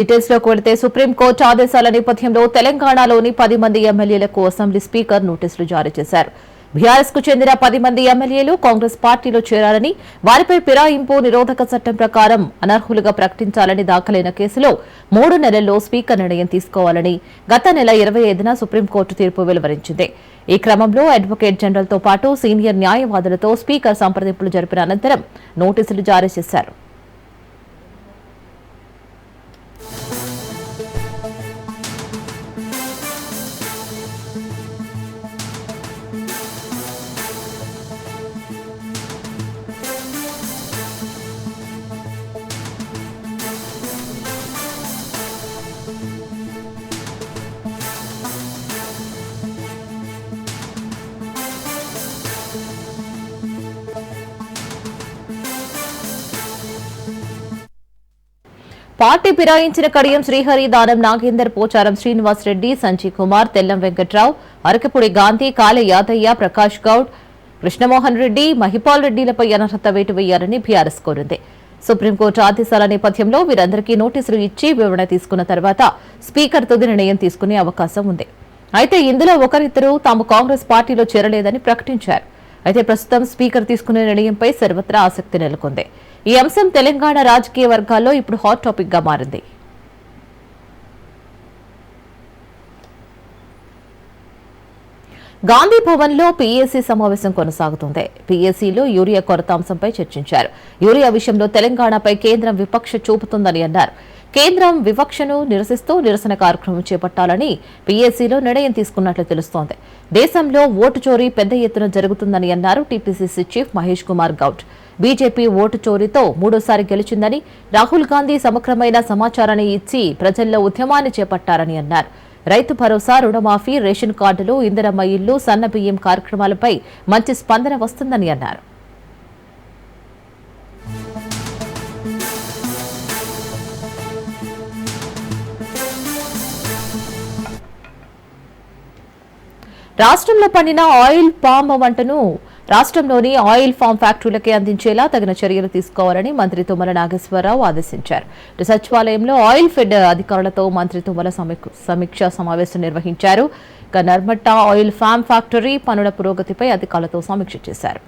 Details లోకి వెళితే supreme court ఆదేశాల నేపథ్యంలో తెలంగాణలోని 10 మంది ఎమ్మెల్యేలకు అసెంబ్లీ స్పీకర్ నోటీసులు జారీ చేశారు. బీఆర్ఎస్ కు చెందిన 10 మంది ఎమ్మెల్యేలు కాంగ్రెస్ పార్టీలో చేరారని, వారిపై ఫిరాయింపు నిరోధక చట్టం ప్రకారం అనర్హులుగా ప్రకటించాలని దాఖలైన కేసులో 3 నెలల్లో స్పీకర్ నిర్ణయం తీసుకోవాలని గత నెల 25న సుప్రీంకోర్టు తీర్పు వెలువరించింది. ఈ క్రమంలో అడ్వకేట్ జనరల్ తో పాటు సీనియర్ న్యాయవాదులతో స్పీకర్ సంప్రదింపులు జరిపిన అనంతరం నోటీసులు జారీ చేశారు. పార్టీ ఫిరాయించిన కడియం శ్రీహరి, దానం నాగేందర్, పోచారం శ్రీనివాస్ రెడ్డి, సంజయ్ కుమార్, తెల్లం వెంకట్రావు, అరకపూడి గాంధీ, కాలే యాదయ్య, ప్రకాష్ గౌడ్, కృష్ణమోహన్ రెడ్డి, మహిపాల్ రెడ్డిలపై అనర్హత వేటు వేయాలని బీఆర్ఎస్ కోరింది. సుప్రీంకోర్టు ఆదేశాల నేపథ్యంలో వీరందరికీ నోటీసులు ఇచ్చి వివరణ తీసుకున్న తర్వాత స్పీకర్ తుది నిర్ణయం తీసుకునే అవకాశం ఉంది. అయితే ఇందులో ఒకరిద్దరు తాము కాంగ్రెస్ పార్టీలో చేరలేదని ప్రకటించారు. అయితే ప్రస్తుతం స్పీకర్ తీసుకునే నిర్ణయంపై సర్వత్రా ఆసక్తి నెలకొంది. ఈ అంశం తెలంగాణ రాజకీయ వర్గాల్లో ఇప్పుడు హాట్ టాపిక్ గా మారింది. గాంధీ భవన్ లో పీఏసీ సమావేశం కొనసాగుతుంది. పీఏసీలో యూరియా కొరత అంశంపై చర్చించారు. యూరియా విషయంలో తెలంగాణపై కేంద్రం వివక్ష చూపుతుందని అన్నారు. కేంద్రం వివక్షను నిరసిస్తూ నిరసన కార్యక్రమం చేపట్టాలని పీఏసీలో నిర్ణయం తీసుకున్నట్లు తెలుస్తోంది. దేశంలో ఓటు చోరీ పెద్ద ఎత్తున జరుగుతుందని అన్నారు TPCC chief Mahesh Kumar Goud. BJP vote చోరీతో 3వ గెలిచిందని, రాహుల్ గాంధీ సమగ్రమైన సమాచారాన్ని ఇచ్చి ప్రజల్లో ఉద్యమాన్ని చేపట్టారని అన్నారు. రైతు భరోసా, రుణమాఫీ, రేషన్ కార్డులు, ఇందిరమ్మ ఇళ్లు, సన్న బియ్యం కార్యక్రమాలపై మంచి స్పందన వస్తుందని అన్నారు. రాష్ట్రంలో పండిన ఆయిల్ పామ్ వంటను రాష్ట్రంలోని ఆయిల్ ఫామ్ ఫ్యాక్టరీలకే అందించేలా తగిన చర్యలు తీసుకోవాలని మంత్రి తుమ్మల నాగేశ్వరరావు ఆదేశించారు. సచివాలయంలో ఆయిల్ ఫెడ్ అధికారులతో మంత్రి తుమ్మల సమీక్షా సమావేశం నిర్వహించారు. నర్మట్ట ఆయిల్ ఫామ్ ఫ్యాక్టరీ పనుల పురోగతిపై అధికారులతో సమీక్ష చేశారు.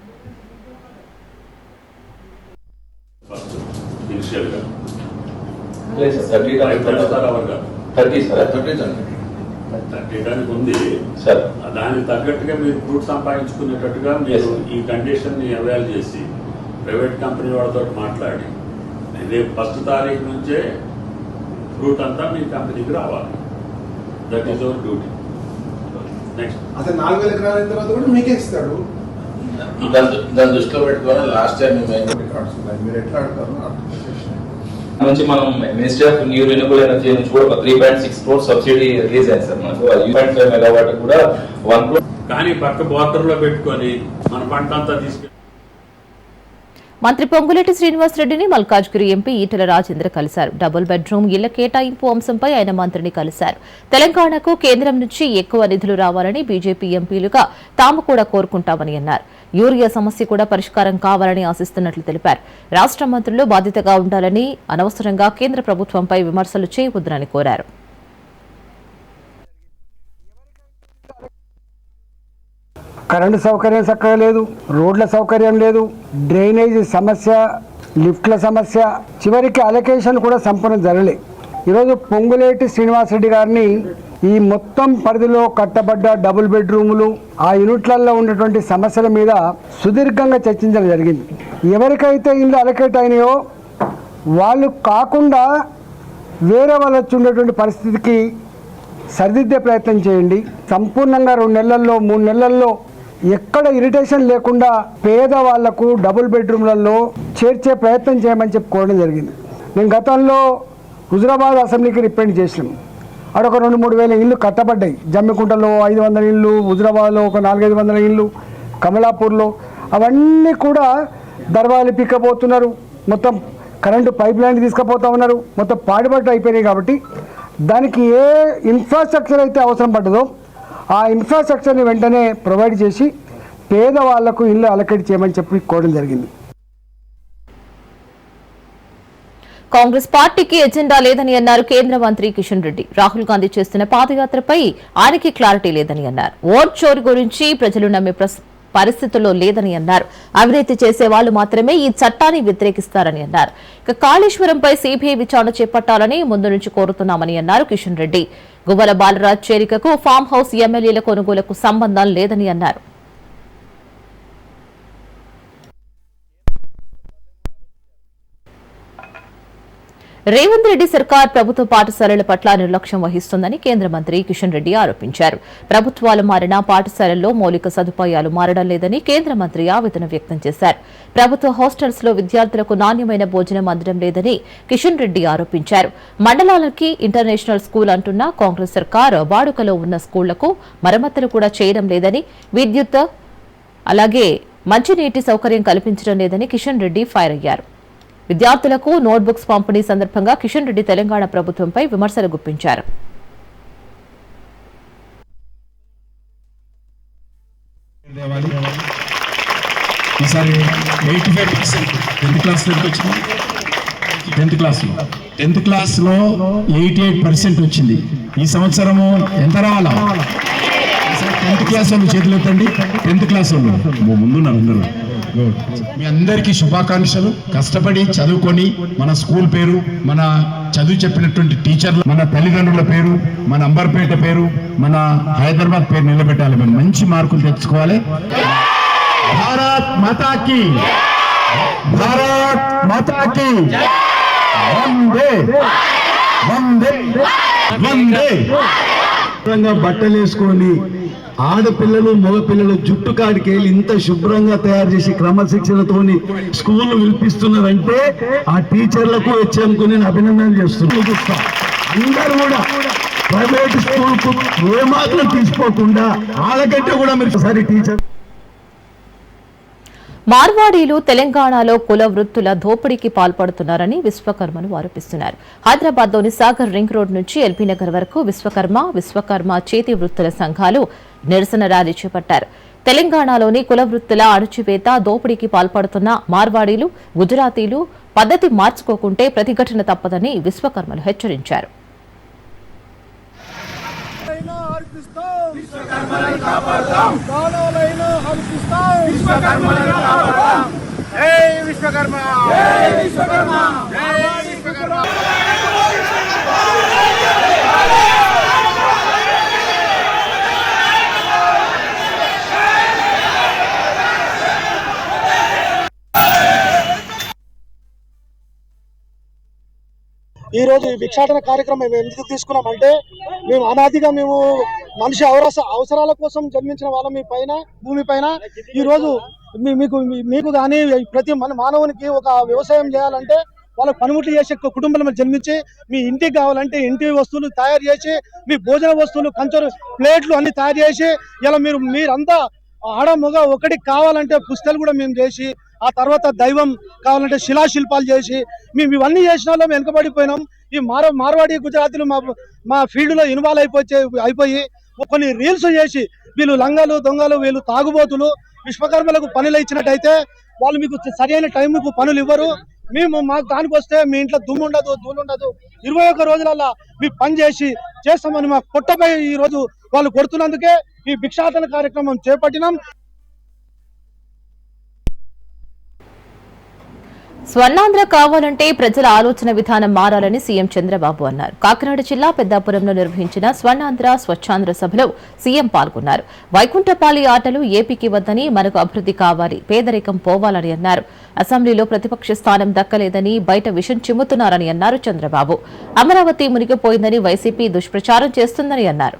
ఉంది సార్, దానికి తగ్గట్టుగా మీరు ఫ్రూట్ సంపాదించుకునేటట్టుగా మీరు ఈ కండిషన్ ని అవైల్ చేసి ప్రైవేట్ కంపెనీ వాళ్ళతో మాట్లాడి రేపు 1వ తారీఖు నుంచే ఫ్రూట్ అంతా మీ కంపెనీకి రావాలి. That is our duty. Next అసలు 4000 ఎకరాల తర్వాత కూడా మీకే ఇస్తాడు. దాని దృష్టిలో పెట్టుకోవాలి. లాస్ట్ టైం మీరు ఎట్లా ఆడతారు నుంచి మనం ministry of new renewable energy నుంచి కూడా 3.6 crore సబ్సిడీ రిలీజ్ అయింది సార్. మనకు 1.5 మెగావాట్ కూడా 1 crore. కానీ పక్క బోర్డర్ లో పెట్టుకొని మన పంట అంతా తీసుకెళ్ళి మంత్రి పొంగులేటి శ్రీనివాస్ రెడ్డిని మల్కాజ్గిరి ఎంపీ ఈటెల రాజేంద్ర కలిశారు. డబుల్ బెడ్రూమ్ ఇళ్ల కేటాయింపు అంశంపై ఆయన మంత్రిని కలిశారు. తెలంగాణకు కేంద్రం నుంచి ఎక్కువ నిధులు రావాలని బీజేపీ ఎంపీలుగా తాము కూడా కోరుకుంటామని అన్నారు. యూరియా సమస్య కూడా పరిష్కారం కావాలని ఆశిస్తున్నట్లు తెలిపారు. రాష్ట్ర మంత్రులు బాధ్యతగా ఉండాలని, అనవసరంగా కేంద్ర ప్రభుత్వంపై విమర్శలు చేయవద్దని కోరారు. కరెంటు సౌకర్యం చక్కగా లేదు, రోడ్ల సౌకర్యం లేదు, డ్రైనేజ్ సమస్య, లిఫ్ట్ల సమస్య, చివరికి అలొకేషన్ కూడా సంపూర్ణ జరగలే. ఈరోజు పొంగులేటి శ్రీనివాసరెడ్డి గారిని ఈ మొత్తం పరిధిలో కట్టబడ్డ డబుల్ బెడ్రూములు, ఆ యూనిట్లలో ఉన్నటువంటి సమస్యల మీద సుదీర్ఘంగా చర్చించడం జరిగింది. ఎవరికైతే ఇల్లు అలొకేట్ అయినాయో వాళ్ళు కాకుండా వేరే వాళ్ళు వచ్చి ఉండేటువంటి పరిస్థితికి సరిదిద్దే ప్రయత్నం చేయండి. సంపూర్ణంగా 2 నెలల్లో 3 నెలల్లో ఎక్కడ ఇరిటేషన్ లేకుండా పేదవాళ్లకు డబుల్ బెడ్రూమ్లలో చేర్చే ప్రయత్నం చేయమని చెప్పుకోవడం జరిగింది. నేను గతంలో హుజురాబాద్ అసెంబ్లీకి రిప్రజెంట్ చేసినాం. అక్కడ 2-3 వేల ఇళ్ళు కట్టబడ్డాయి. జమ్మికుంటలో 500 ఇళ్ళు, హుజురాబాద్లో ఒక 400-500 ఇళ్ళు, కమలాపూర్లో అవన్నీ కూడా దర్వాలు పిక్కబోతున్నారు. మొత్తం కరెంటు పైప్ లైన్ తీసుకుపోతా ఉన్నారు. మొత్తం పాడిపట్టు అయిపోయినాయి. కాబట్టి దానికి ఏ ఇన్ఫ్రాస్ట్రక్చర్ అయితే అవసరం పడ్డదో ఆ ఇన్ఫ్రాస్ట్రక్చర్ని వెంటనే ప్రొవైడ్ చేసి పేదవాళ్లకు ఇల్లు అలొకేట్ చేయమని చెప్పి కోరడం జరిగింది. కాంగ్రెస్ పార్టీకి ఎజెండా లేదని అన్నారు కేంద్ర మంత్రి కిషన్ రెడ్డి. రాహుల్ గాంధీ చేస్తున్న పాదయాత్రపై ఆయనకి క్లారిటీ లేదని అన్నారు. ఓట్ చోరీ గురించి ప్రజలు నమ్మే పరిస్థితుల్లో లేదని అన్నారు. అవినీతి చేసే వాళ్లు మాత్రమే ఈ చట్టాన్ని వ్యతిరేకిస్తారని అన్నారు. ఇక కాళేశ్వరంపై సిబిఐ విచారణ చేపట్టాలని ముందు నుంచి కోరుతున్నామని అన్నారు కిషన్ రెడ్డి. గువ్వల బాలరాజ్ చేరికకు ఫామ్ హౌస్ ఎమ్మెల్యేల కొనుగోలుకు సంబంధం లేదని అన్నారు. రేవంత్ రెడ్డి సర్కార్ ప్రభుత్వ పాఠశాలల పట్ల నిర్లక్ష్యం వహిస్తోందని కేంద్ర మంత్రి కిషన్ రెడ్డి ఆరోపించారు. ప్రభుత్వాలు మారినా పాఠశాలల్లో మౌలిక సదుపాయాలు మారడం లేదని కేంద్ర మంత్రి ఆవేదన వ్యక్తం చేశారు. ప్రభుత్వ హాస్టల్స్ లో విద్యార్థులకు నాణ్యమైన భోజనం అందడం లేదని కిషన్ రెడ్డి ఆరోపించారు. మండలాలకి ఇంటర్నేషనల్ స్కూల్ అంటున్న కాంగ్రెస్ సర్కార్ వాడుకలో ఉన్న స్కూళ్లకు మరమ్మతులు కూడా చేయడం లేదని, విద్యుత్ అలాగే మంచినీటి సౌకర్యం కల్పించడం లేదని కిషన్ రెడ్డి ఫైర్ అయ్యారు. విద్యార్థులకు నోట్బుక్స్ పంపిణీ సందర్భంగా కిషన్ రెడ్డి తెలంగాణ ప్రభుత్వంపై విమర్శలు గుప్పించారు. ఈసారి 85% 10th క్లాస్లో 88% వచ్చింది. ఈ సంవత్సరము ఎంత రావాలా? 10th క్లాస్ వాళ్ళు చేతులు ఎత్తండి. 10th క్లాస్ వాళ్ళు ముందున్నారు అందరూ. మీ అందరికీ శుభాకాంక్షలు. కష్టపడి చదువుకొని మన స్కూల్ పేరు, మన చదువు చెప్పినటువంటి టీచర్లు, మన తల్లిదండ్రుల పేరు, మన అంబర్పేట పేరు, మన హైదరాబాద్ పేరు నిలబెట్టాలి. మనం మంచి మార్కులు తెచ్చుకోవాలి. భారత్ మాతాకి, భారత్ మాతాకి వందే వందే వందే. బట్టలు వేసుకొని ఆడపిల్లలు మగపిల్లలు జుట్టు కాడికి వెళ్ళి ఇంత శుభ్రంగా తయారు చేసి క్రమశిక్షణతోని స్కూల్ పిలిపిస్తున్నారంటే ఆ టీచర్లకు హెచ్ఎంకు నేను అభినందనలు చేస్తున్నాను. అందరూ కూడా ప్రైవేట్ స్కూల్ కు ఏమాత్రం తీసుకోకుండా వాళ్ళకంటే కూడా మీరు ఒకసారి టీచర్. మార్వాడీలు తెలంగాణలో కుల వృత్తుల దోపిడీకి పాల్పడుతున్నారని విశ్వకర్మలు ఆరోపిస్తున్నారు. హైదరాబాద్లోని సాగర్ రింగ్ రోడ్ నుంచి ఎల్బీ నగర్ వరకు విశ్వకర్మ చేతి వృత్తుల సంఘాలు నిరసన ర్యాలీ చేపట్టారు. తెలంగాణలోని కుల వృత్తుల అణచివేత, దోపిడీకి పాల్పడుతున్న మార్వాడీలు, గుజరాతీలు పద్ధతి మార్చుకోకుంటే ప్రతిఘటన తప్పదని విశ్వకర్మలు హెచ్చరించారు. ఈ రోజు ఈ భిక్షాటన కార్యక్రమం మేము ఎందుకు తీసుకున్నామంటే, మేము అనాదిగా మనిషి అవసరాల కోసం జన్మించిన వాళ్ళం మీ పైన భూమి పైన. ఈ రోజు మీకు కానీ ప్రతి మానవునికి ఒక వ్యవసాయం చేయాలంటే వాళ్ళకి పనిముట్లు చేసే కుటుంబంలో జన్మించి మీ ఇంటికి కావాలంటే ఇంటి వస్తువులు తయారు చేసి, మీ భోజన వస్తువులు, కంచరు, ప్లేట్లు అన్ని తయారు చేసి, ఇలా మీరంతా ఆడ మగ ఒకటికి కావాలంటే పుస్తకాలు కూడా మేము చేసి, ఆ తర్వాత దైవం కావాలంటే శిలాశిల్పాలు చేసి మేము ఇవన్నీ చేసిన వాళ్ళు వెనుకబడిపోయినాం. ఈ మార్వాడి గుజరాతీలు మా ఫీల్డ్లో ఇన్వాల్వ్ అయిపోయి కొన్ని రీల్స్ చేసి వీళ్ళు లంగలు దొంగలు, వీళ్ళు తాగుబోతులు, విశ్వకర్మలకు పనులు ఇచ్చినట్టయితే వాళ్ళు మీకు సరైన టైంకు పనులు ఇవ్వరు. మాకు దానికి వస్తే మీ ఇంట్లో దుమ్ము ఉండదు, ధూళి ఉండదు. 21 రోజులలో మీ పని చేస్తామని మా పొట్టపై ఈ రోజు వాళ్ళు కొడుతున్నందుకే ఈ భిక్షాటన కార్యక్రమం చేపట్టినాం. స్వర్ణాంధ్ర కావాలంటే ప్రజల ఆలోచన విధానం మారాలని సీఎం చంద్రబాబు అన్నారు. కాకినాడ జిల్లా పెద్దాపురంలో నిర్వహించిన స్వర్ణాంధ్ర స్వచ్ఛాంధ్ర సభలో సీఎం పాల్గొన్నారు. వైకుంఠపాలి ఆటలు ఏపీకి వద్దని, మనకు అభివృద్ధి కావాలి, పేదరికం పోవాలని అన్నారు. అసెంబ్లీలో ప్రతిపక్ష స్థానం దక్కలేదని బయట విషం చిమ్ముతున్నారని అన్నారు చంద్రబాబు. అమరావతి మునిగిపోయిందని వైసీపీ దుష్ప్రచారం చేస్తుందని అన్నారు.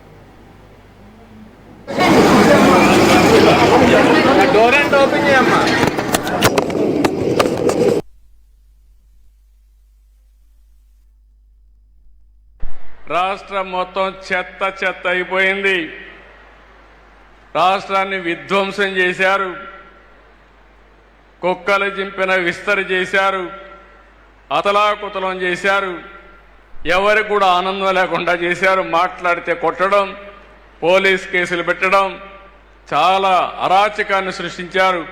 రాష్ట్రం మొత్తం చెత్త అయిపోయింది. రాష్ట్రాన్ని విధ్వంసం చేశారు. కుక్కలు చింపిన విస్తరి చేశారు. అతలాకుతలం చేశారు. ఎవరికి కూడా ఆనందం లేకుండా చేశారు. మాట్లాడితే కొట్టడం, పోలీస్ కేసులు పెట్టడం, చాలా అరాచకాన్ని సృష్టించారు.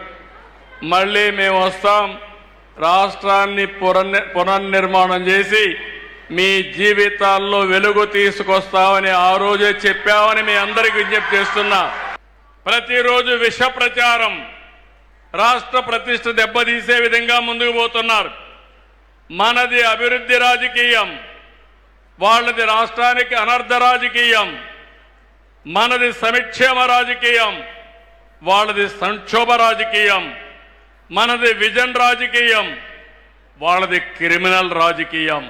మళ్ళీ మేము వస్తాం, రాష్ట్రాన్ని పునర్నిర్మాణం చేసి మీ జీవితాల్లో వెలుగు తీసుకొస్తామని ఆ రోజే చెప్పామని మీ అందరికీ విజ్ఞప్తి చేస్తున్నా. ప్రతిరోజు విష ప్రచారం, రాష్ట్ర ప్రతిష్ఠ దెబ్బతీసే విధంగా ముందుకు పోతున్నారు. మనది అభివృద్ధి రాజకీయం, వాళ్ళది రాష్ట్రానికి అనర్థ రాజకీయం. మనది సంక్షేమ రాజకీయం, వాళ్ళది సంక్షోభ రాజకీయం. మనది విజన్ రాజకీయం, వాళ్ళది క్రిమినల్ రాజకీయం.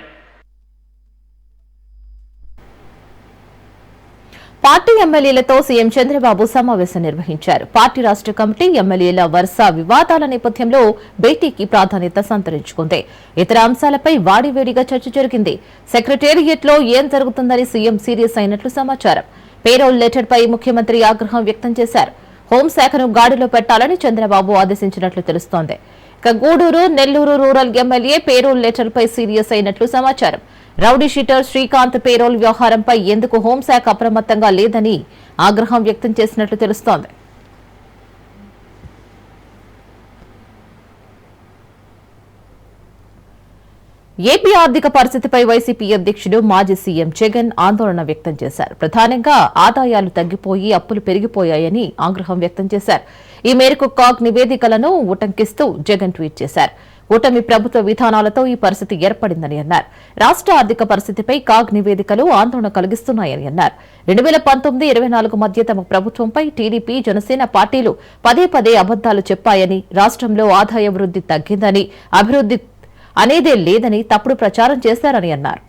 పార్టీ ఎమ్మెల్యేలతో సీఎం చంద్రబాబు సమావేశం నిర్వహించారు. పార్టీ రాష్ట్ర కమిటీ ఎమ్మెల్యేల వరుస వివాదాల నేపథ్యంలో భేటీకి ప్రాధాన్యత సంతరించుకుంది. ఇతర అంశాలపై వాడివేడిగా చర్చ జరిగింది. సెక్రటేరియట్లో ఏం జరుగుతుందని సీఎం సీరియస్ అయినట్లు సమాచారం. పేరోల్ లెటర్పై ముఖ్యమంత్రి ఆగ్రహం వ్యక్తం చేశారు. హోంశాఖను గాడిలో పెట్టాలని చంద్రబాబు ఆదేశించినట్లు తెలుస్తోంది. ఇక Gudur, Nellore rural MLA parole లెటర్పై సీరియస్ అయినట్లు సమాచారం. రౌడీ షీటర్ శ్రీకాంత్ పేరోల్ వ్యవహారంపై ఎందుకు హోంశాఖ అప్రమత్తంగా లేదని ఆగ్రహం వ్యక్తం చేసినట్లు తెలుస్తోంది. ఏపీ ఆర్థిక పరిస్థితిపై వైసీపీ అధ్యక్షుడు మాజీ సీఎం జగన్ ఆందోళన వ్యక్తం చేశారు. ప్రధానంగా ఆదాయాలు తగ్గిపోయి అప్పులు పెరిగిపోయాయని ఆగ్రహం వ్యక్తం చేశారు. ఈ మేరకు కాగ్ నివేదికలను ఉటంకిస్తూ జగన్ ట్వీట్ చేశారు. కూటమి ప్రభుత్వ విధానాలతో ఈ పరిస్థితి ఏర్పడిందని అన్నారు. రాష్ట్ర ఆర్థిక పరిస్థితిపై కాగ్ నివేదికలు ఆందోళన కలిగిస్తున్నాయని అన్నారు. 2019-24 మధ్య తమ ప్రభుత్వంపై టీడీపీ, జనసేన పార్టీలు పదే పదే అబద్దాలు చెప్పాయని, రాష్ట్రంలో ఆదాయ వృద్ధి తగ్గిందని, అభివృద్ధి అనేదే లేదని తప్పుడు ప్రచారం చేశారని అన్నారు.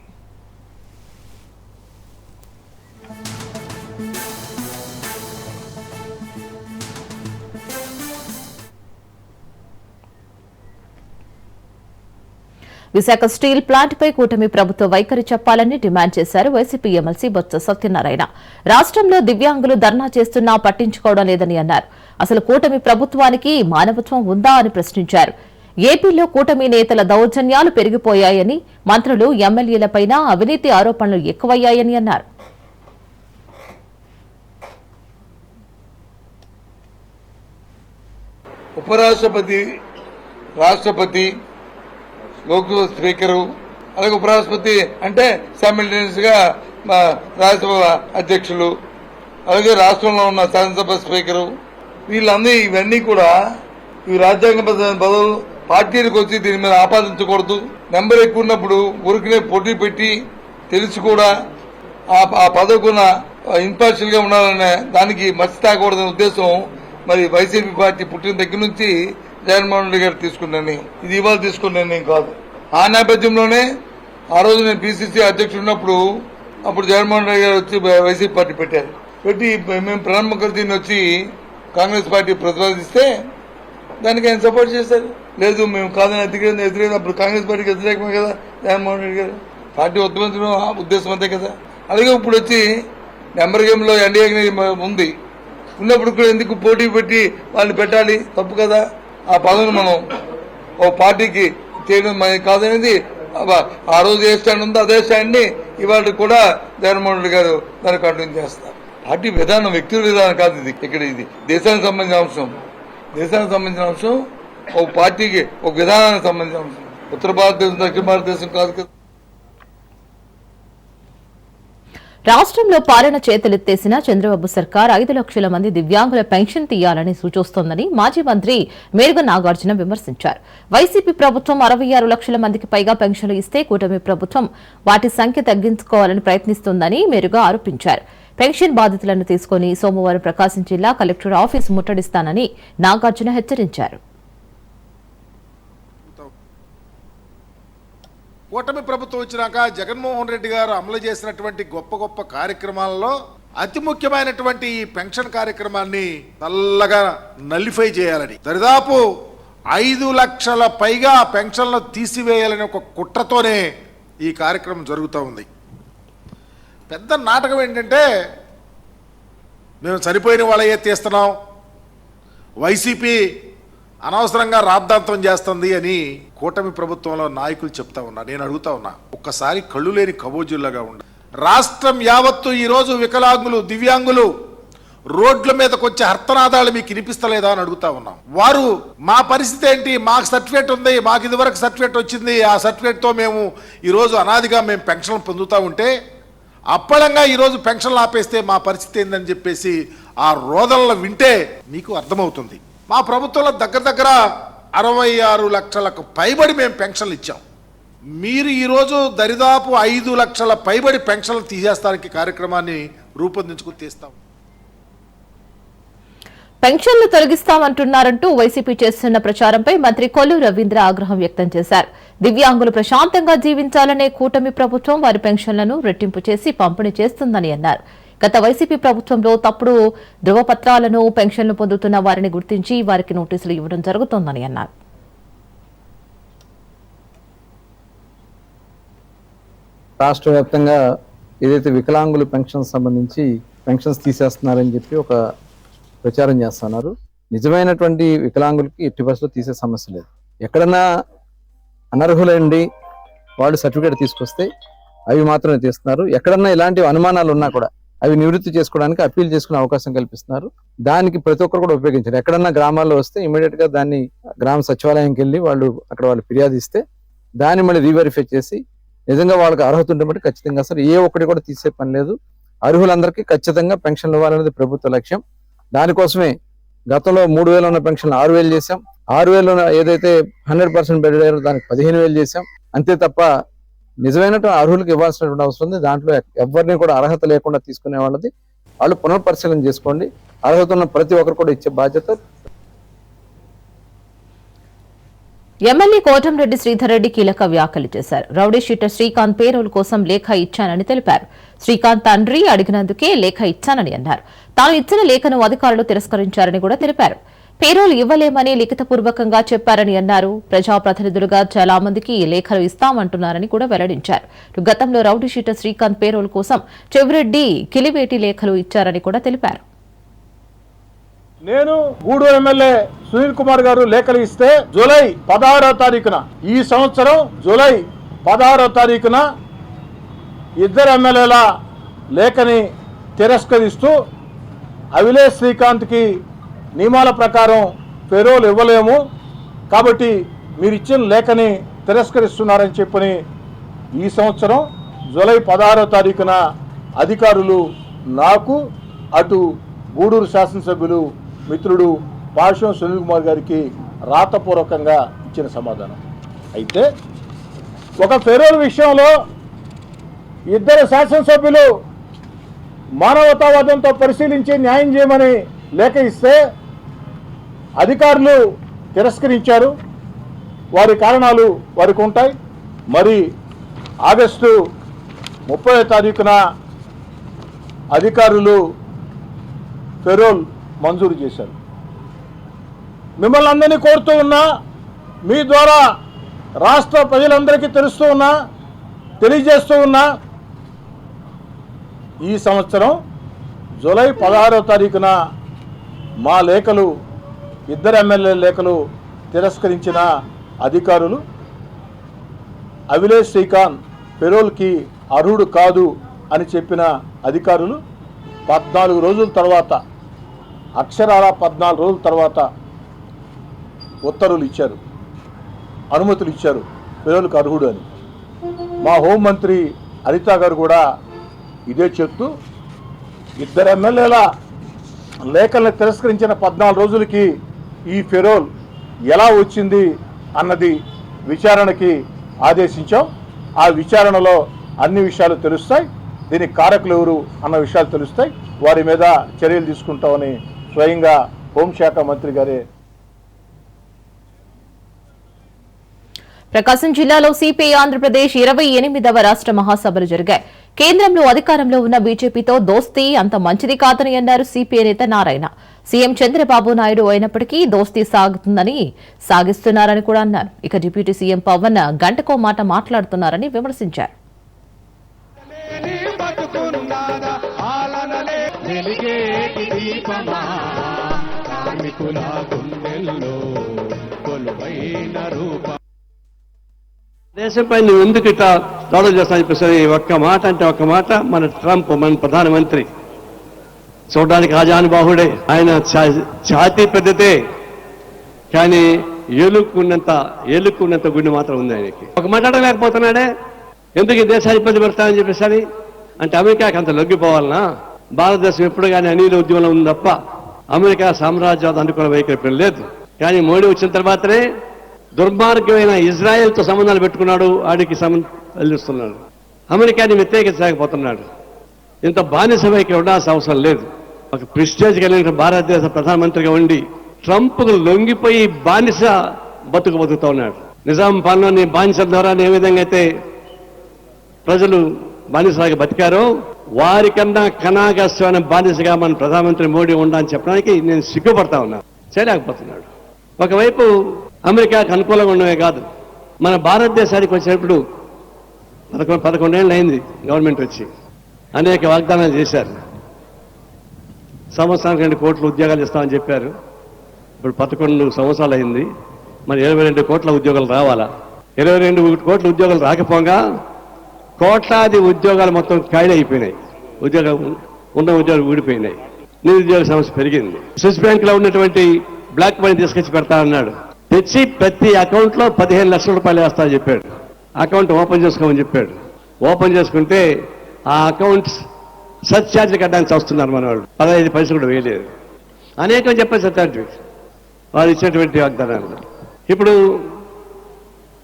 విశాఖ స్టీల్ ప్లాంట్ పై కూటమి ప్రభుత్వ వైఖరి చెప్పాలని డిమాండ్ చేశారు వైసీపీ ఎమ్మెల్సీ బొత్స సత్యనారాయణ. రాష్ట్రంలో దివ్యాంగులు ధర్నా చేస్తున్నా పట్టించుకోవడం లేదని అన్నారు. అసలు కూటమి ప్రభుత్వానికి మానవత్వం ఉందా అని ప్రశ్నించారు. ఏపీలో కూటమి నేతల దౌర్జన్యాలు పెరిగిపోయాయని, మంత్రులు, ఎమ్మెల్యేలపైన అవినీతి ఆరోపణలు ఎక్కువయ్యాయని అన్నారు. ఉపరాష్ట్రపతి, రాష్ట్రపతి, లోక్సభ స్పీకరు, అలాగే ఉపరాష్ట్రపతి అంటే సైమల్టేనియస్ గా రాజ్యసభ అధ్యక్షులు, అలాగే రాష్ట్రంలో ఉన్న శాసనసభ స్పీకరు, వీళ్ళందరూ ఇవన్నీ కూడా ఈ రాజ్యాంగ పదవులు పార్టీలకు వచ్చి దీని మీద ఆపాదించకూడదు. నెంబర్ ఎక్కువ ఉన్నప్పుడు ఊరికనే పోటీ పెట్టి తెలిసి కూడా ఆ పదవికున్న ఇంపార్షియల్ గా ఉండాలనే దానికి మర్చి తాగకూడదనే ఉద్దేశం మరి వైసీపీ పార్టీ పుట్టిన దగ్గర నుంచి జగన్మోహన్ రెడ్డి గారు తీసుకున్న నిర్ణయం. ఇది ఇవాళ తీసుకున్న నిర్ణయం కాదు. ఆ నేపథ్యంలోనే ఆ రోజు నేను పిసిసి అధ్యక్షుడు ఉన్నప్పుడు అప్పుడు జగన్మోహన్ రెడ్డి గారు వచ్చి వైసీపీ పార్టీ పెట్టారు. పెట్టి మేము ప్రణబ్ ముఖర్జీని వచ్చి కాంగ్రెస్ పార్టీ ప్రతిపాదిస్తే దానికి ఆయన సపోర్ట్ చేశారు. లేదు మేము కాదని ఎదురైన అప్పుడు కాంగ్రెస్ పార్టీకి వ్యతిరేకమే కదా జగన్మోహన్ రెడ్డి గారు. పార్టీ ఉద్యమించడం ఉద్దేశం అంతే కదా. అలాగే ఇప్పుడు వచ్చి నెంబర్ గేమ్ లో ఎన్డీఏ ఉంది, ఉన్నప్పుడు కూడా ఎందుకు పోటీ పెట్టి వాళ్ళని పెట్టాలి? తప్పు కదా. ఆ పదవిని మనం ఓ పార్టీకి చేయడం కాదనేది ఆ రోజు ఏ స్టాండ్ ఉందో అదే స్టాండ్ ని ఇవాళ కూడా జగన్మోహన్ రెడ్డి గారు దాన్ని కంటిన్యూ చేస్తారు. పార్టీ విధానం వ్యక్తుల విధానం కాదు. ఇది ఇక్కడ ఇది దేశానికి సంబంధించిన అంశం. దేశానికి సంబంధించిన అంశం ఒక పార్టీకి ఒక విధానానికి సంబంధించిన అంశం. ఉత్తర భారతదేశం, దక్షిణ భారతదేశం కాదు కదా. రాష్ట్రంలో పాలన చేతులెత్తేసిన చంద్రబాబు సర్కార్ 5 లక్షల మంది దివ్యాంగుల పెన్షన్ తీయాలని సూచిస్తోందని మాజీ మంత్రి మేరుగ నాగార్జున విమర్శించారు. వైసీపీ ప్రభుత్వం 66 లక్షల మందికి పైగా పెన్షన్లు ఇస్తే కూటమి ప్రభుత్వం వాటి సంఖ్య తగ్గించుకోవాలని ప్రయత్నిస్తోందని మేరుగ ఆరోపించారు. పెన్షన్ బాధితులను తీసుకుని సోమవారం ప్రకాశం జిల్లా కలెక్టర్ ఆఫీసు ముట్టడిస్తానని నాగార్జున హెచ్చరించారు. కూటమి ప్రభుత్వం వచ్చినాక జగన్మోహన్ రెడ్డి గారు అమలు చేసినటువంటి గొప్ప గొప్ప కార్యక్రమాలలో అతి ముఖ్యమైనటువంటి ఈ పెన్షన్ కార్యక్రమాన్ని చల్లగా నల్లిఫై చేయాలని, దరిదాపు 5 లక్షల పైగా పెన్షన్లు తీసివేయాలని ఒక కుట్రతోనే ఈ కార్యక్రమం జరుగుతూ ఉంది. పెద్ద నాటకం ఏంటంటే మేము చనిపోయిన వాళ్ళే తీస్తున్నాం, వైసీపీ అనవసరంగా రాద్ధాంతం చేస్తుంది అని కూటమి ప్రభుత్వంలో నాయకులు చెప్తా ఉన్నా. నేను అడుగుతా ఉన్నా, ఒక్కసారి కళ్ళు లేని కబోజుల్లాగా ఉండ రాష్ట్రం యావత్తు ఈరోజు వికలాంగులు, దివ్యాంగులు రోడ్ల మీదకి వచ్చే హర్తనాదాలు మీకు వినిపిస్తలేదా అని అడుగుతా ఉన్నాం. వారు మా పరిస్థితి ఏంటి, మాకు సర్టిఫికేట్ ఉంది, మాకు ఇదివరకు సర్టిఫికేట్ వచ్చింది, ఆ సర్టిఫికేట్తో మేము ఈరోజు అనాదిగా మేము పెన్షన్లు పొందుతూ ఉంటే అప్పళంగా ఈరోజు పెన్షన్లు ఆపేస్తే మా పరిస్థితి ఏందని చెప్పేసి ఆ రోదనలు వింటే మీకు అర్థమవుతుంది. మా ప్రభుత్వంలో దగ్గర 66 లక్షలకు పైబడి మేము పెన్షన్లు ఇచ్చాం. మీరు ఈరోజు దరిదాపు 5 లక్షల పైబడి పెన్షన్లు తీసేస్తానికి కార్యక్రమాన్ని రూపొందించుకుని తీస్తాం. పెన్షన్లు తొలగిస్తామంటున్నారంటూ వైసీపీ చేస్తున్న ప్రచారంపై మంత్రి కొల్లు రవీంద్ర ఆగ్రహం వ్యక్తం చేశారు. దివ్యాంగులు ప్రశాంతంగా జీవించాలనే కూటమి ప్రభుత్వం వారి పెన్షన్లను రెట్టింపు చేసి పంపిణీ చేస్తుందని అన్నారు. గత వైసీపీ ప్రభుత్వంలో తప్పుడు ధృవపత్రాలను పెన్షన్లు పొందుతున్న వారిని గుర్తించి వారికి నోటీసులు ఇవ్వడం జరుగుతోందని అన్నారు. రాష్ట్ర వ్యాప్తంగా ఏదైతే వికలాంగుల పెన్షన్ సంబంధించి పెన్షన్స్ తీసేస్తున్నారని చెప్పి ఒక ప్రచారం చేస్తున్నారు. నిజమైనటువంటి వికలాంగులకి ఎట్టి పరిస్థితుల్లో తీసే సమస్య లేదు. ఎక్కడన్నా అనర్హులండి వాళ్ళు సర్టిఫికేట్ తీసుకొస్తే అవి మాత్రమే తీస్తున్నారు. ఎక్కడన్నా ఇలాంటి అనుమానాలు ఉన్నా కూడా అవి నివృత్తి చేసుకోవడానికి అప్పీల్ చేసుకునే అవకాశం కల్పిస్తున్నారు. దానికి ప్రతి ఒక్కరు కూడా ఉపయోగించారు. ఎక్కడన్నా గ్రామాల్లో వస్తే ఇమీడియట్ గా దాన్ని గ్రామ సచివాలయంకి వెళ్ళి వాళ్ళు ఫిర్యాదు ఇస్తే దాన్ని మళ్ళీ రీవెరిఫై చేసి నిజంగా వాళ్ళకి అర్హత ఉంటే బట్టి ఖచ్చితంగా అసలు ఏ ఒక్కటి కూడా తీసే పని లేదు. అర్హులందరికీ ఖచ్చితంగా పెన్షన్లు ఇవ్వాలనేది ప్రభుత్వ లక్ష్యం. దానికోసమే గతంలో 3,000 ఉన్న పెన్షన్ 6,000 చేశాం. 6,000 ఏదైతే 100% బెడ్ దానికి 15,000 చేశాం. అంతే తప్ప నిజమైనటువంటి అర్హులకు ఇవ్వాల్సినటువంటి అవసరం ఉంది. దాంట్లో ఎవరిని కూడా అర్హత లేకుండా తీసుకునే వాళ్ళది వాళ్ళు పునఃపరిశీలన చేసుకోండి. అర్హత ఉన్న ప్రతి ఒక్కరు కూడా ఇచ్చే బాధ్యత. ఎమ్మెల్యే కోటంరెడ్డి శ్రీధర్ రెడ్డి కీలక వ్యాఖ్యలు చేశారు. రౌడీ షీటర్ శ్రీకాంత్ పేరోల్ కోసం లేఖ ఇచ్చానని తెలిపారు. శ్రీకాంత్ తండ్రి అడిగినందుకే లేఖ ఇచ్చానని అన్నారు. తాను ఇచ్చిన లేఖను అధికారులు తిరస్కరించారని కూడా తెలిపారు. పేరోల్ ఇవ్వలేమని లిఖితపూర్వకంగా చెప్పారని అన్నారు. ప్రజాప్రతినిధులుగా చాలా మందికి లేఖలు ఇస్తామంటున్నారని కూడా వెల్లడించారు. గతంలో రౌడీ షీటర్ శ్రీకాంత్ పేరోల్ కోసం చెవిరెడ్డి కిలివేటి లేఖలు ఇచ్చారని కూడా తెలిపారు. నేను గూడూరు ఎమ్మెల్యే సునీల్ కుమార్ గారు లేఖలు ఇస్తే జూలై 16వ తారీఖున ఈ సంవత్సరం జూలై 16వ తారీఖున ఇద్దరు ఎమ్మెల్యేల లేఖని తిరస్కరిస్తూ అవిలేష్ శ్రీకాంత్కి నియమాల ప్రకారం పెరోల్ ఇవ్వలేము కాబట్టి మీరు ఇచ్చిన లేఖని తిరస్కరిస్తున్నారని చెప్పని ఈ సంవత్సరం జూలై 16వ తారీఖున అధికారులు నాకు అటు గూడూరు శాసనసభ్యులు మిత్రుడు పాషం సునీల్ కుమార్ గారికి రాతపూర్వకంగా ఇచ్చిన సమాధానం. అయితే ఒక పెరోల్ విషయంలో ఇద్దరు శాసనసభ్యులు మానవతావాదంతో పరిశీలించి న్యాయం చేయమని లేఖ ఇస్తే అధికారులు తిరస్కరించారు. వారి కారణాలు వారికి ఉంటాయి. మరి ఆగస్టు 30వ తారీఖున అధికారులు పెరోల్ మంజూరు చేశారు. మిమ్మల్ని అందరినీ కోరుతూ ఉన్నా, మీ ద్వారా రాష్ట్ర ప్రజలందరికీ తెలియజేస్తూ ఉన్నా, ఈ సంవత్సరం జూలై 16వ తారీఖున మా లేఖలు ఇద్దరు ఎమ్మెల్యే లేఖలు తిరస్కరించిన అధికారులు అవిలేష్ శ్రీకాంత్ పెరోల్కి అర్హుడు కాదు అని చెప్పిన అధికారులు 14 రోజుల తర్వాత అక్షరాల 14 రోజుల తర్వాత ఉత్తర్వులు ఇచ్చారు, అనుమతులు ఇచ్చారు పెరోల్కి అర్హుడు అని. మా హోంమంత్రి అనిత గారు కూడా ఇదే చెప్తూ ఇద్దరు ఎమ్మెల్యేల లేఖలను తిరస్కరించిన 14 రోజులకి ఈ పెరోల్ ఎలా వచ్చింది అన్నది విచారణకి ఆదేశించాం. ఆ విచారణలో అన్ని విషయాలు తెలుస్తాయి. దీనికి కారకులు ఎవరు అన్న విషయాలు తెలుస్తాయి. వారి మీద చర్యలు తీసుకుంటామని స్వయంగా హోంశాఖ మంత్రి గారే. ప్రకాశం జిల్లాలో సిపిఐ ఆంధ్రప్రదేశ్ 28వ రాష్ట్ర మహాసభలు జరిగాయి. కేంద్రంలో అధికారంలో ఉన్న బీజేపీతో దోస్తీ అంత మంచిది కాదని అన్నారు సిపిఐ నేత నారాయణ. సీఎం చంద్రబాబు నాయుడు అయినప్పటికీ దోస్తీ సాగిస్తున్నారని కూడా అన్నారు. ఇక డిప్యూటీ సీఎం పవన్ గంటకో మాట మాట్లాడుతున్నారని విమర్శించారు. దేశంపై నువ్వు ఎందుకు ఇట్లా దాడులు చేస్తాను చెప్పేసి ఒక్క మాట అంటే ఒక్క మాట మన ట్రంప్ మన ప్రధానమంత్రి చూడడానికి ఆజానుబాహుడే, ఆయన ఛాతీ పెద్దతే, కానీ ఏలుకున్నంత గుండె మాత్రం ఉంది ఆయనకి. ఒక మాట్లాడలేకపోతున్నాడే, ఎందుకు ఈ దేశాన్ని ఇబ్బంది పెడతానని చెప్పేసి. అంటే అమెరికాకి అంత లొంగిపోవాలనా? భారతదేశం ఎప్పుడు కానీ అనిల ఉద్యమంలో ఉంది తప్ప అమెరికా సామ్రాజ్యవాద అనుకూల వైఖరి లేదు. కానీ మోడీ వచ్చిన తర్వాతనే దుర్మార్గమైన ఇజ్రాయెల్తో సంబంధాలు పెట్టుకున్నాడు, ఆడికి సంబంధిస్తున్నాడు, అమెరికాని వ్యతిరేకించలేకపోతున్నాడు. ఇంత బానిస వైఖరి ఉండాల్సిన అవసరం లేదు. ఒక ప్రిస్టేజ్ కలిగిన భారతదేశ ప్రధానమంత్రిగా ఉండి ట్రంప్కు లొంగిపోయి బానిస బతుకుతూ ఉన్నాడు. నిజాం పాలనని బానిసల ద్వారా ఏ విధంగా అయితే ప్రజలు బానిసలాగా బతికారో వారికన్నా కనాగస్వమైన బానిసగా మన ప్రధానమంత్రి మోడీ ఉండాలని చెప్పడానికి నేను సిగ్గుపడతా ఉన్నాను. చేయలేకపోతున్నాడు. ఒకవైపు అమెరికాకు అనుకూలంగా ఉండవే కాదు, మన భారతదేశానికి వచ్చినప్పుడు 11 ఏళ్ళు అయింది గవర్నమెంట్ వచ్చి, అనేక వాగ్దానాలు చేశారు. సంవత్సరానికి 2 కోట్ల ఉద్యోగాలు ఇస్తామని చెప్పారు. ఇప్పుడు 11 సంవత్సరాలు అయింది. మరి 22 కోట్ల ఉద్యోగాలు రావాలా? 22 కోట్ల ఉద్యోగాలు రాకపోగా కోట్లాది ఉద్యోగాలు మొత్తం ఖాళీ అయిపోయినాయి. ఉన్న ఉద్యోగాలు ఊడిపోయినాయి. నిరుద్యోగ సమస్య పెరిగింది. స్విస్ బ్యాంక్ లో ఉన్నటువంటి బ్లాక్ మనీ తీసుకొచ్చి పెడతా అన్నాడు. తెచ్చి ప్రతి అకౌంట్ లో 15 లక్షల రూపాయలు వేస్తామని చెప్పాడు. అకౌంట్ ఓపెన్ చేసుకోమని చెప్పాడు. ఓపెన్ చేసుకుంటే ఆ అకౌంట్స్ సర్ఛార్జ్ కట్టడానికి వస్తున్నారు మన వాళ్ళు. 15 పైసలు కూడా వేయలేదు. అనేకం చెప్పారు సర్ఛార్జ్ వాళ్ళు ఇచ్చేటువంటి వాగ్దానాలు. ఇప్పుడు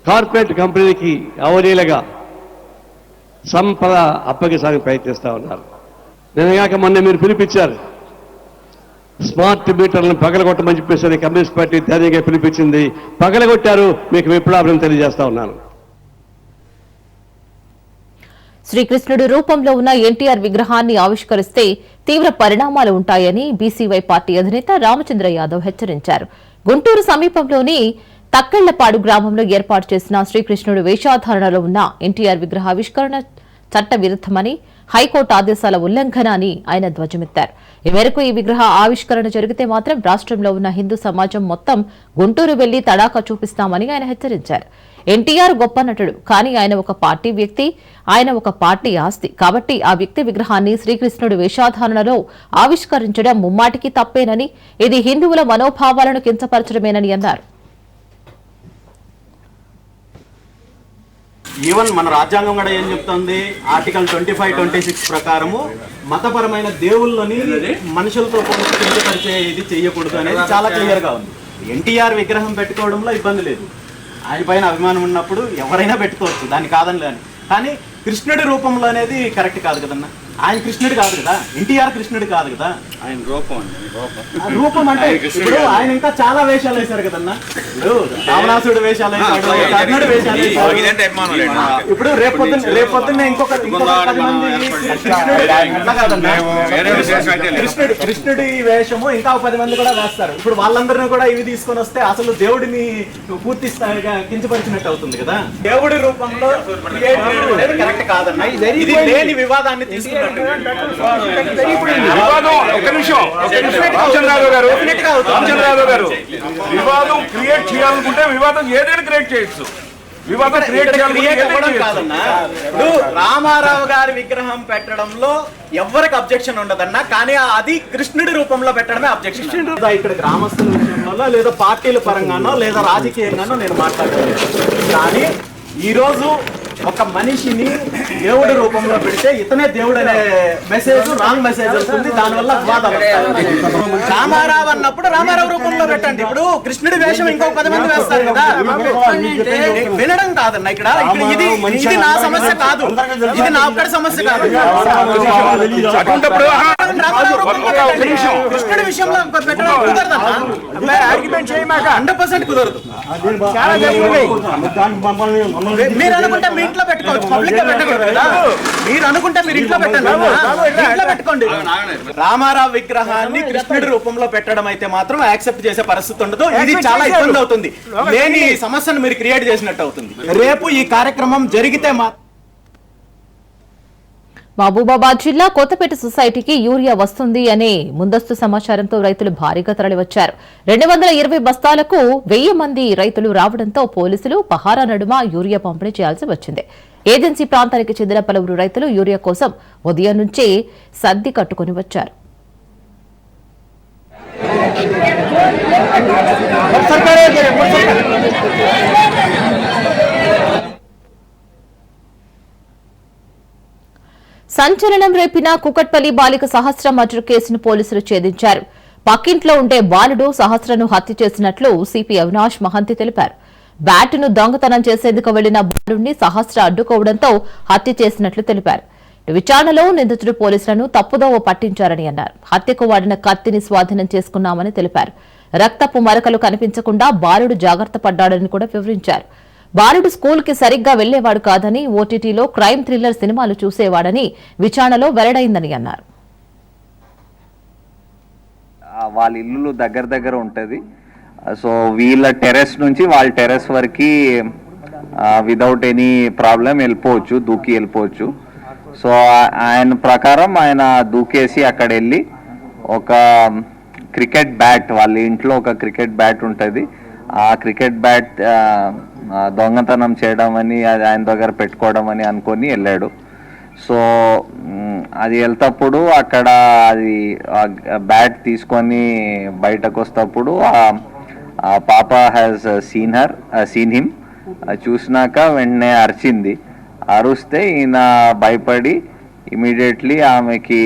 కార్పొరేట్ కంపెనీకి అవలీలగా సంపద అప్పగించడానికి ప్రయత్నిస్తూ ఉన్నారు. నిన్నగాక మొన్న మీరు పిలిపించారు, స్మార్ట్ మీటర్లను పగలగొట్టమని చెప్పేసి కమ్యూనిస్ట్ పార్టీ ధైర్యంగా పిలిపించింది. పగలగొట్టారు. మీకు విప్లవం తెలియజేస్తా ఉన్నాను. శ్రీకృష్ణుడి రూపంలో ఉన్న ఎన్టీఆర్ విగ్రహాన్ని ఆవిష్కరిస్తే తీవ్ర పరిణామాలు ఉంటాయని బీసీవై పార్టీ అధినేత రామచంద్ర యాదవ్ హెచ్చరించారు. గుంటూరు సమీపంలోని తక్కెళ్లపాడు గ్రామంలో ఏర్పాటు చేసిన శ్రీకృష్ణుడి వేషాధారణలో ఉన్న ఎన్టీఆర్ విగ్రహావిష్కరణ చట్ట విరుద్ధమని, హైకోర్టు ఆదేశాల ఉల్లంఘన అని ఆయన ధ్వజమెత్తారు. ఈ మేరకు ఈ విగ్రహ ఆవిష్కరణ జరిగితే మాత్రం రాష్ట్రంలో ఉన్న హిందూ సమాజం మొత్తం గుంటూరు వెళ్లి తడాకా చూపిస్తామని ఆయన హెచ్చరించారు. ఎన్టీఆర్ గొప్ప నటుడు, కానీ ఆయన ఒక పార్టీ వ్యక్తి, ఆయన ఒక పార్టీ ఆస్తి. కాబట్టి ఆ వ్యక్తి విగ్రహాన్ని శ్రీకృష్ణుడి వేషాధారణలో ఆవిష్కరించడం ముమ్మాటికి తప్పేనని, ఇది హిందువుల మనోభావాలను కించపరచడమేనని అన్నారు. ఈవెన్ మన రాజ్యాంగం కూడా ఏం చెప్తుంది, ఆర్టికల్ 25, 26 ప్రకారము మతపరమైన దేవుళ్ళని మనుషులతో కించపరిచే ఇది చెయ్యకూడదు అనేది చాలా క్లియర్గా ఉంది. ఎన్టీఆర్ విగ్రహం పెట్టుకోవడంలో ఇబ్బంది లేదు. ఆయన పైన అభిమానం ఉన్నప్పుడు ఎవరైనా పెట్టుకోవచ్చు, దాన్ని కాదని లేని. కానీ కృష్ణుడి రూపంలో అనేది కరెక్ట్ కాదు కదన్నా. ఆయన కృష్ణుడు కాదు కదా, ఎన్టీఆర్ కృష్ణుడు కాదు కదా, ఆయన రూపం. రూపం అంటే ఇప్పుడు ఆయన ఇంకా చాలా వేషాలు వేశారు కదన్నా. ఇప్పుడు రావణాసుడు వేషాలు వేశాడు, కర్ణుడు వేషాలు వేశాడు. ఇప్పుడు రేపొద్దున్న ఇంకొక 10 మంది కృష్ణుడి వేషము ఇంకా 10 మంది కూడా వేస్తారు. ఇప్పుడు వాళ్ళందరినీ కూడా ఇవి తీసుకొని వస్తే అసలు దేవుడిని పూర్తి స్థాయిగా కించపరిచినట్టు అవుతుంది కదా. దేవుడి రూపంలో కరెక్ట్ కాదన్నా. ఇది లేని వివాదాన్ని తీసుకున్నారు. వివాదం క్రియేట్ చేయాలనుకుంటే వివాదం ఏదైనా క్రియేట్ చేయొచ్చు. వివాదం క్రియేట్ కాదన్నా. ఇప్పుడు రామారావు గారి విగ్రహం పెట్టడంలో ఎవరికి అబ్జెక్షన్ ఉండదన్నా, కానీ అది కృష్ణుడి రూపంలో పెట్టడమే అబ్జెక్షన్. ఇక్కడ గ్రామస్తుల విషయంలో లేదా పార్టీల పరంగానో లేదా రాజకీయంగానో నేను మాట్లాడలేదు. కానీ ఈరోజు ఒక మనిషిని దేవుడి రూపంలో పెడితే ఇతనే దేవుడు అనే మెసేజ్ రాంగ్ మెసేజ్ వస్తుంది. దానివల్ల వివాదాలు. రామారావు అన్నప్పుడు రామారావు రూపంలో పెట్టండి. ఇప్పుడు కృష్ణుడి వేషం ఇంకో 10 మంది వేస్తారు కదా. వినడం కాదన్న. ఇక్కడ ఇది నా సమస్య కాదు, ఇది నా ఒక్కడి సమస్య కాదు. కృష్ణుడి విషయంలో పెట్టడం కుదరదన్నా. 100% కుదరదు. మీరు అనుకుంటే మీ ఇంట్లో పెట్టుకోవచ్చు, పబ్లిక్ గా పెట్టకూడదు కదా. మీరు అనుకుంటే మీరు ఇంట్లో పెట్టండి, ఇంట్లో పెట్టుకోండి. రామారావు విగ్రహాన్ని కృష్ణుడి రూపంలో పెట్టడం అయితే మాత్రం యాక్సెప్ట్ చేసే పరిస్థితి ఉండదు. ఇది చాలా ఇబ్బంది అవుతుంది. లేని సమస్యను మీరు క్రియేట్ చేసినట్టు అవుతుంది. రేపు ఈ కార్యక్రమం జరిగితే మహబూబాబాద్ జిల్లా కొత్తపేట సొసైటీకి యూరియా వస్తుంది అనే ముందస్తు సమాచారంతో రైతులు భారీగా తరలివచ్చారు. 220 బస్తాలకు 1000 మంది రైతులు రావడంతో పోలీసులు పహారా నడుమ యూరియా పంపిణీ చేయాల్సి వచ్చింది. ఏజెన్సీ ప్రాంతానికి చెందిన పలువురు రైతులు యూరియా కోసం ఉదయం నుంచే సర్ది కట్టుకుని వచ్చారు. సంచలనం రేపిన కుకట్పల్లి బాలిక సహస్ర మర్డర్ కేసును పోలీసులు ఛేదించారు. పక్కింట్లో ఉండే బాలుడు సహస్రను హత్య చేసినట్లు సిపి అవినాష్ మహంతి తెలిపారు. బ్యాటును దొంగతనం చేసేందుకు వెళ్లిన బాలుడిని సహస్ర అడ్డుకోవడంతో హత్య చేసినట్లు తెలిపారు. విచారణలో నిందితుడు పోలీసులను తప్పుదోవ పట్టించారని అన్నారు. హత్యకు వాడిన కత్తిని స్వాధీనం చేసుకున్నామని తెలిపారు. రక్తపు మరకలు కనిపించకుండా బాలుడు జాగ్రత్త పడ్డాడని కూడా వివరించారు. బాలుడు స్కూల్ కి సరిగ్గా వెళ్లేవాడు కాదని, ఓటీటీలో క్రైమ్ థ్రిల్లర్ సినిమాలు చూసేవాడని విచారణలో వెల్లడైందని అన్నారు. వాళ్ళ ఇల్లు దగ్గర ఉంటది. సో వీళ్ళ టెర్రస్ నుంచి వాళ్ళ టెర్రస్ వరకు వితౌట్ ఎనీ ప్రాబ్లం వెళ్ళిపోవచ్చు, దూకి వెళ్ళిపోవచ్చు. సో ఆయన ప్రకారం ఆయన దూకేసి అక్కడ వెళ్ళి ఒక క్రికెట్ బ్యాట్, వాళ్ళ ఇంట్లో ఒక క్రికెట్ బ్యాట్ ఉంటుంది, ఆ క్రికెట్ బ్యాట్ దొంగతనం చేయడం అని ఆయన దగ్గర పెట్టుకోవడం అని అనుకొని వెళ్ళాడు. సో అది వెళ్తప్పుడు అక్కడ అది బ్యాట్ తీసుకొని బయటకు వస్తప్పుడు ఆ పాప హ్యాస్ సీన్ హిమ్. చూసినాక వెంటనే అరిచింది. అరుస్తే ఈయన భయపడి ఇమీడియట్లీ ఆమెకి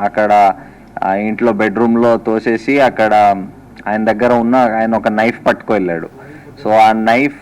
అక్కడ ఇంట్లో బెడ్రూమ్లో తోసేసి అక్కడ ఆయన దగ్గర ఉన్న ఆయన ఒక నైఫ్ పట్టుకు వెళ్ళాడు. సో ఆ నైఫ్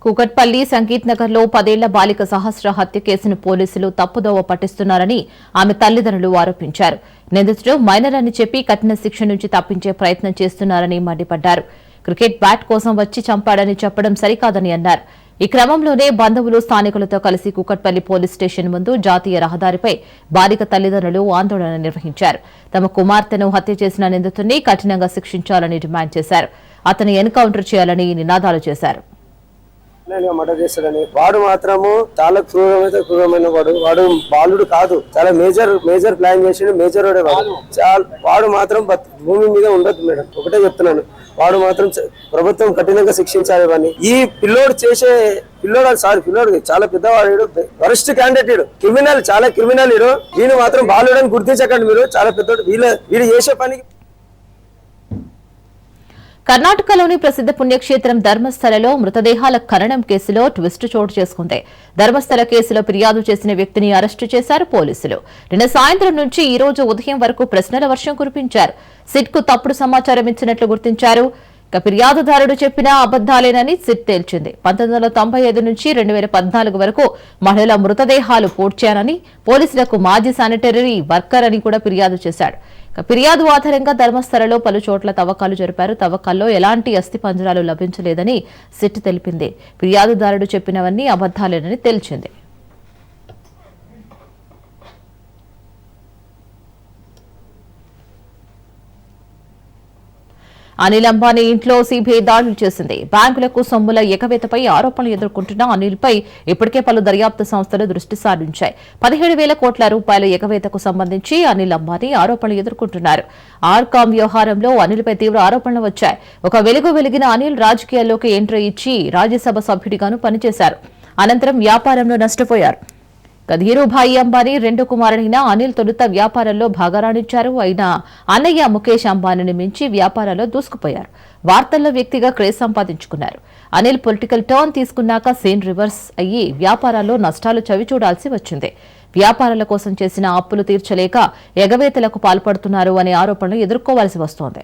కూకట్పల్లి సంగీత్ నగర్ లో 10 ఏళ్ల బాలిక సహస్ర హత్య కేసును పోలీసులు తప్పుదోవ పట్టిస్తున్నారని ఆమె తల్లిదండ్రులు ఆరోపించారు. నిందితుడు మైనర్ అని చెప్పి కఠిన శిక్ష నుంచి తప్పించే ప్రయత్నం చేస్తున్నారని మండిపడ్డారు. క్రికెట్ బ్యాట్ కోసం వచ్చి చంపాడని చెప్పడం సరికాదని అన్నారు. ఈ క్రమంలోనే బంధువులు స్థానికులతో కలిసి కూకట్పల్లి పోలీస్ స్టేషన్ ముందు జాతీయ రహదారిపై బాలిక తల్లిదండ్రులు ఆందోళన నిర్వహించారు. తమ కుమార్తెను హత్య చేసిన నిందితుడిని కఠినంగా శిక్షించాలని డిమాండ్ చేశారు. అతను ఎన్కౌంటర్ చేయాలని నినాదాలు చేశారు. మర్డర్ చేస్తాడని వాడు మాత్రము చాలా క్రూరమైన వాడు బాలుడు కాదు, చాలా మేజర్ ప్లాన్ చేసి మేజర్ వాడు మాత్రం భూమి మీద ఉండదు మేడం. ఒకటే చెప్తున్నాను, వాడు మాత్రం ప్రభుత్వం కఠినంగా శిక్షించాలి. వాడిని ఈ పిల్లోడు చాలా పెద్దవాడు, వరస్ట్ క్యాండిడేట్, క్రిమినల్, చాలా క్రిమినల్. వీడు మాత్రం బాలుడని గుర్తించకండి మీరు, చాలా పెద్దోడు. వీడు చేసే పనికి. కర్ణాటకలోని ప్రసిద్ధ పుణ్యక్షేత్రం ధర్మస్థలలో మృతదేహాల ఖననం కేసులో ట్విస్ట్ చోటు చేసుకుంది. ధర్మస్థల కేసులో ఫిర్యాదు చేసిన వ్యక్తిని అరెస్టు చేశారు పోలీసులు. నిన్న సాయంత్రం నుంచి ఈ రోజు ఉదయం వరకు ప్రశ్నల వర్షం కురిపించారు. సిట్కు తప్పుడు సమాచారం ఇచ్చినట్లు గుర్తించారు. ఫిర్యాదుదారుడు చెప్పిన అబద్దాలేనని సిట్ తేల్చింది. 1995 నుంచి 2014 వరకు మహిళల మృతదేహాలు పూడ్చానని, పోలీసులకు మాజీ శానిటరీ వర్కర్ అని కూడా ఫిర్యాదు చేశాడు. ఫిర్యాదు ఆధారంగా ధర్మస్థలలో పలు చోట్ల తవ్వకాలు జరిపారు. తవ్వకాల్లో ఎలాంటి అస్థిపంజరాలు లభించలేదని సిట్ తెలిపింది. ఫిర్యాదుదారుడు చెప్పినవన్నీ అబద్దాలేనని తేల్చింది. అనిల్ అంబానీ ఇంట్లో సిబిఐ దాడులు చేసింది. బ్యాంకులకు సొమ్ముల ఎగవేతపై ఆరోపణలు ఎదుర్కొంటున్న అనిల్ పై ఇప్పటికే పలు దర్యాప్తు సంస్థలు దృష్టి సారించాయి. 17,000 కోట్ల రూపాయల ఎగవేతకు సంబంధించి అనిల్ అంబానీ ఆరోపణలు ఎదుర్కొంటున్నారు. ఆర్కామ్ వ్యవహారంలో అనిల్ పై తీవ్ర ఆరోపణలు వచ్చాయి. ఒక వెలిగిన అనిల్ రాజకీయాల్లోకి ఎంట్రీ ఇచ్చి రాజ్యసభ సభ్యుడిగాను పనిచేశారు. అనంతరం వ్యాపారంలో నష్టపోయారు. ధీరుభాయి అంబానీ రెండో కుమారుడైన అనిల్ తొలుత వ్యాపారంలో బాగా రాణించారు. అయినా అన్నయ్య ముఖేష్ అంబానీని మించి వ్యాపారాల్లో దూసుకుపోయారు. వార్తల్లో వ్యక్తిగా క్రేజ్ సంపాదించుకున్నారు. అనిల్ పొలిటికల్ టర్న్ తీసుకున్నాక సీన్ రివర్స్ అయ్యి వ్యాపారాల్లో నష్టాలు చవిచూడాల్సి వచ్చింది. వ్యాపారాల కోసం చేసిన అప్పులు తీర్చలేక ఎగవేతలకు పాల్పడుతున్నారు అనే ఆరోపణలు ఎదుర్కోవాల్సి వస్తోంది.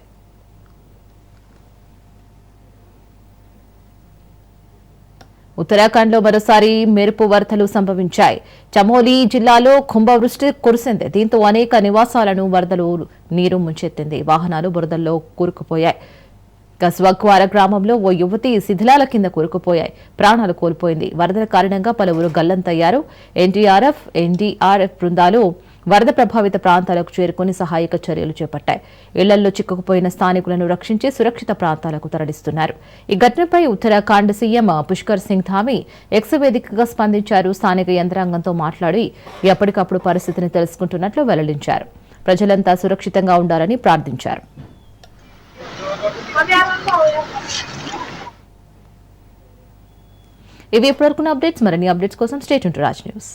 ఉత్తరాఖండ్ లో మరోసారి మెరుపు వరదలు సంభవించాయి. చమోలీ జిల్లాలో కుంభవృష్టి కురిసింది. దీంతో అనేక నివాసాలను వరదలు నీరు ముంచెత్తింది. వాహనాలు బురదల్లో కూరుకుపోయాయి. కస్వగ్వార గ్రామంలో ఓ యువతి శిథిలాల కింద కూరుకుపోయాయి, ప్రాణాలు కోల్పోయింది. వరదల కారణంగా పలువురు గల్లంతయ్యారు. ఎన్డీఆర్ఎఫ్ బృందాలు వరద ప్రభావిత ప్రాంతాలకు చేరుకుని సహాయక చర్యలు చేపట్టాయి. ఇళ్లల్లో చిక్కుకుపోయిన స్థానికులను రక్షించి సురక్షిత ప్రాంతాలకు తరలిస్తున్నారు. ఈ ఘటనపై ఉత్తరాఖండ్ సీఎం పుష్కర్ సింగ్ ధామీ ఎక్స్ వేదికగా స్పందించారు. స్థానిక యంత్రాంగంతో మాట్లాడి ఎప్పటికప్పుడు పరిస్థితిని తెలుసుకుంటున్నట్లు వెల్లడించారు. ప్రజలంతా సురక్షితంగా ఉండాలని ప్రార్థించారు. ఇవి ఇప్పటివరకు అప్డేట్స్. మరిన్ని అప్డేట్స్ కోసం stay tune to Raj news.